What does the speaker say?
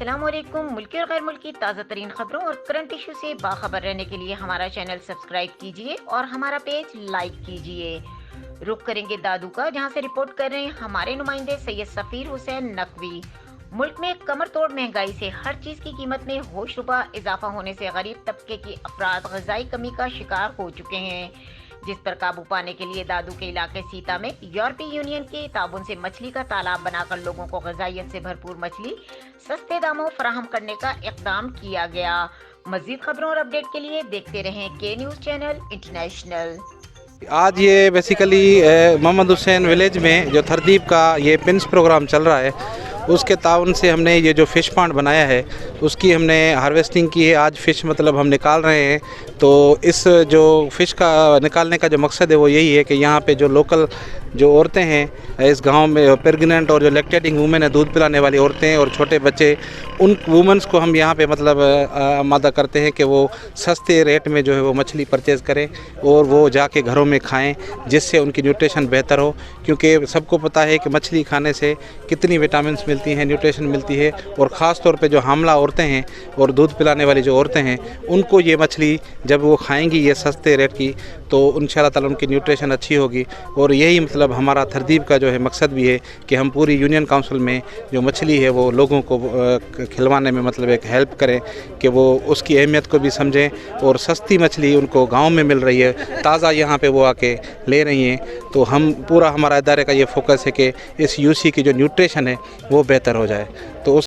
अस्सलाम वालेकुम। मुल्की और गैर मुल्की ताज़ा तरीन खबरों और करंट इशू से बाखबर रहने के लिए हमारा चैनल सब्सक्राइब कीजिए और हमारा पेज लाइक कीजिए। रुख करेंगे दादू का, जहां से रिपोर्ट कर रहे हैं हमारे नुमाइंदे सैयद सफ़ीर हुसैन नकवी। मुल्क में कमर तोड़ महंगाई से हर चीज़ की कीमत में होशरुबा इजाफा होने से गरीब तबके के अफराद ग़िज़ाई कमी का शिकार हो चुके हैं, जिस पर काबू पाने के लिए दादू के इलाके सीता में यूरोपीय यूनियन के ताबुन से मछली का तालाब बनाकर लोगों को ग़िज़ाइयत से भरपूर मछली सस्ते दामों फराहम करने का इक़दाम किया गया। मज़ीद खबरों और अपडेट के लिए देखते रहें के न्यूज़ चैनल इंटरनेशनल। आज ये बेसिकली मोहम्मद हुसैन विलेज में जो थरदीप का ये पिंस प्रोग्राम चल रहा है, उसके ताउन से हमने ये जो फ़िश पॉन्ड बनाया है उसकी हमने हार्वेस्टिंग की है। आज फ़िश मतलब हम निकाल रहे हैं। तो इस जो फ़िश का निकालने का जो मकसद है वो यही है कि यहाँ पे जो लोकल जो औरतें हैं इस गांव में, प्रेग्नेंट और जो लैक्टेटिंग वूमेन है, दूध पिलाने वाली औरतें और छोटे बच्चे, उन वूमेंस को हम यहाँ पे मतलब आमादा करते हैं कि वो सस्ते रेट में जो है वो मछली परचेज़ करें और वो जाके घरों में खाएं, जिससे उनकी न्यूट्रिशन बेहतर हो। क्योंकि सबको पता है कि मछली खाने से कितनी विटामिन्स मिलती हैं, न्यूट्रिशन मिलती है। और ख़ास तौर पे जो हामला औरतें हैं और दूध पिलाने वाली जो औरतें हैं, उनको ये मछली जब वो खाएंगी ये सस्ते रेट की, तो इंशाअल्लाह ताला उनकी न्यूट्रिशन अच्छी होगी। और यही मतलब हमारा थरदीप का जो है मकसद भी है कि हम पूरी यूनियन काउंसिल में जो मछली है वो लोगों को खिलवाने में मतलब एक हेल्प करें कि वो उसकी अहमियत को भी समझें। और सस्ती मछली उनको गांव में मिल रही है, ताज़ा यहाँ पे वो आके ले रही हैं। तो हम पूरा हमारा इदारे का ये फोकस है कि इस यूसी की जो न्यूट्रिशन है वो बेहतर हो जाए। तो उस